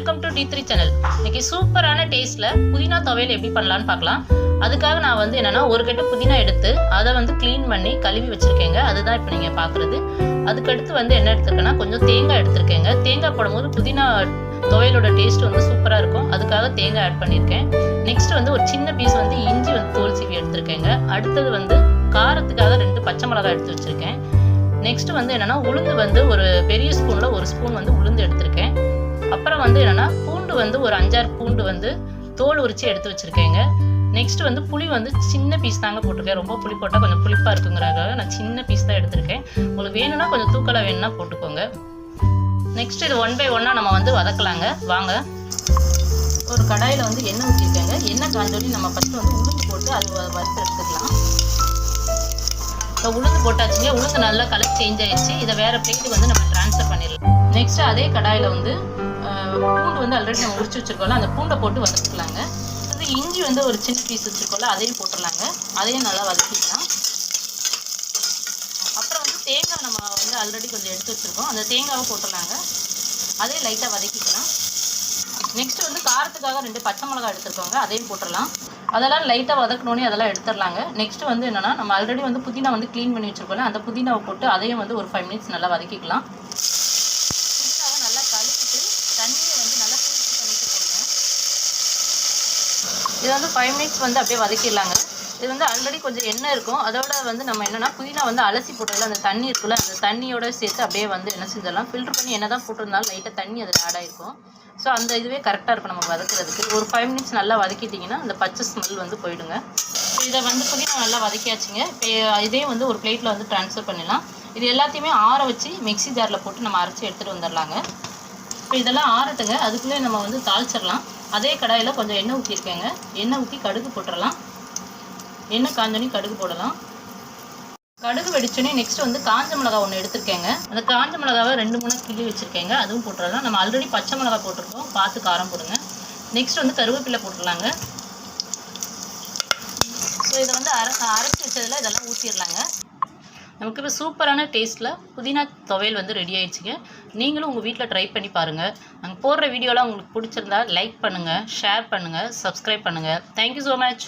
Welcome to D3 channel. இன்னைக்கு சூப்பரான டேஸ்ட்ல புதினா துவையல் எப்படி பண்ணலாம்னு பார்க்கலாம். அதுக்காக நான் வந்து என்னன்னா ஒரு கட்டு புதினா எடுத்து அதை வந்து க்ளீன் பண்ணி கழுவி வச்சிருக்கேங்க. அதுதான் இப்போ நீங்க பார்க்குறது. அதுக்கடுத்து வந்து என்ன எடுத்துருக்கேன்னா கொஞ்சம் தேங்காய் எடுத்திருக்கேங்க. தேங்காய் போடும்போது புதினா துவையலோட டேஸ்ட் வந்து சூப்பராக இருக்கும். அதுக்காக தேங்காய் ஆட் பண்ணியிருக்கேன். நெக்ஸ்ட் வந்து ஒரு சின்ன பீஸ் வந்து இஞ்சி வந்து தோல் சீவி எடுத்திருக்கேங்க. அடுத்தது வந்து காரத்துக்காக 2 பச்சை மிளகாய் எடுத்து வச்சிருக்கேன். நெக்ஸ்ட் வந்து என்னன்னா உளுந்து வந்து ஒரு பெரிய ஸ்பூன்ல ஒரு ஸ்பூன் வந்து உளுந்து எடுத்திருக்கேன். அப்புறம் வந்து என்னன்னா பூண்டு வந்து ஒரு 5-6 பூண்டு வந்து தோல் உரிச்சு எடுத்து வச்சிருக்கேங்க. நெக்ஸ்ட் வந்து புளி வந்து சின்ன பீஸ் தாங்க போட்டிருக்கேன். ரொம்ப புளி போட்டால் கொஞ்சம் புளிப்பாக இருக்குங்கிறதுக்காக நான் சின்ன பீஸ் தான் எடுத்திருக்கேன். உங்களுக்கு வேணும்னா கொஞ்சம் தூக்கலாக வேணும்னா போட்டுக்கோங்க. நெக்ஸ்ட் இது 1 by 1 நம்ம வந்து வதக்கலாங்க. வாங்க. ஒரு கடாயில் வந்து எண்ணெய் ஊற்றிருக்கேங்க. எண்ணெய் காஞ்சோடனே நம்ம ஃபஸ்ட்டு வந்து உளுந்து போட்டு அது வறுத்து எடுத்துக்கலாம். இப்போ உளுந்து போட்டாச்சுங்க. உளுந்து நல்லா கலர் சேஞ்ச் ஆயிடுச்சு. இதை வேறு பிளேட்டுக்கு வந்து நம்ம ட்ரான்ஸ்ஃபர் பண்ணிடலாம். நெக்ஸ்ட் அதே கடாயில் வந்து பூண்டு வந்து ஆல்ரெடி நம்ம உரிச்சு வச்சுருக்கோம்ல, அந்த பூண்டை போட்டு வதக்கிக்கலாங்க. வந்து இஞ்சி வந்து ஒரு சின்ன பீஸ் வச்சுருக்கோம்ல, அதையும் போட்டுடலாங்க. அதையும் நல்லா வதக்கிக்கலாம். அப்புறம் வந்து தேங்காய் நம்ம வந்து ஆல்ரெடி கொஞ்சம் எடுத்து வச்சுருக்கோம், அந்த தேங்காவை போட்டுடலாங்க. அதையும் லைட்டாக வதக்கிக்கலாம். நெக்ஸ்ட் வந்து காரத்துக்காக 2 பச்சை மிளகாய் எடுத்துருக்கோங்க, அதையும் போட்டுடலாம். அதெல்லாம் லைட்டாக வதக்கணுன்னே அதெல்லாம் எடுத்துடலாங்க. நெக்ஸ்ட் வந்து என்னென்னா நம்ம ஆல்ரெடி வந்து புதினா வந்து க்ளீன் பண்ணி வச்சுருக்கோம்ல, அந்த புதினாவை போட்டு அதையும் வந்து ஒரு 5 மினிட்ஸ் நல்லா வதக்கிக்கலாம். புதினாவை நல்லா கழுவிட்டு தண்ணியை வந்து நல்லா ஃபில்டர் பண்ணிட்டு போடுங்க. இதை வந்து 5 மினிட்ஸ் வந்து அப்படியே வதக்கிடலாங்க. இது வந்து ஆல்ரெடி கொஞ்சம் எண்ணெய் இருக்கும். அதோட வந்து நம்ம என்னென்னா புதினா வந்து அலசி போட்டதில் அந்த தண்ணி இருக்குல்ல, அந்த தண்ணியோட சேர்த்து அப்படியே வந்து என்ன செஞ்சிடலாம், ஃபில்டர் பண்ணி என்ன தான் போட்டிருந்தாலும் லைட்டாக தண்ணி அதில் ஆட் ஆகிருக்கும். ஸோ அந்த இதுவே கரெக்டாக இருக்கும் நமக்கு வதக்குறதுக்கு. ஒரு 5 மினிட்ஸ் நல்லா வதக்கிட்டிங்கன்னா அந்த பச்சை ஸ்மெல் வந்து போயிடுங்க. இதை வந்து புதினா நல்லா வதக்கியாச்சுங்க. இப்போ இதே வந்து ஒரு பிளேட்டில் வந்து ட்ரான்ஸ்ஃபர் பண்ணிடலாம். இது எல்லாத்தையுமே ஆற வச்சு மிக்ஸி ஜாரில் போட்டு நம்ம அரைச்சி எடுத்துகிட்டு வந்துடலாங்க. இப்போ இதெல்லாம் ஆறட்டுங்க. அதுக்குள்ளே நம்ம வந்து தாளிச்சிடலாம். அதே கடாயில் கொஞ்சம் எண்ணெய் ஊற்றிருக்கேங்க. எண்ணெய் ஊற்றி கடுகு போட்டுடலாம். எண்ணெய் காஞ்சோன்னே கடுகு போடலாம். கடுகு வெடிச்சோடனே நெக்ஸ்ட் வந்து காஞ்ச மிளகாய் ஒன்று எடுத்துருக்கேங்க. அந்த காஞ்ச மிளகாவை 2-3 கிள்ளி வச்சுருக்கேங்க. அதுவும் போட்டுடலாம். நம்ம ஆல்ரெடி பச்சை மிளகாய் போட்டிருக்கோம், பார்த்து காரம் போடுங்க. நெக்ஸ்ட் வந்து கருவேப்பிலை போட்டுடலாங்க. ஸோ இதை வந்து அரைச்சி வச்சதில் இதெல்லாம் ஊற்றிடலாங்க. நமக்கு இப்போ சூப்பரான டேஸ்ட்டில் புதினா துவையல் வந்து ரெடி ஆயிடுச்சுங்க. நீங்களும் உங்கள் வீட்டில் ட்ரை பண்ணி பாருங்கள். நாங்கள் போடுற வீடியோலாம் உங்களுக்கு பிடிச்சிருந்தா லைக் பண்ணுங்கள், ஷேர் பண்ணுங்கள், சப்ஸ்கிரைப் பண்ணுங்கள். Thank you so much.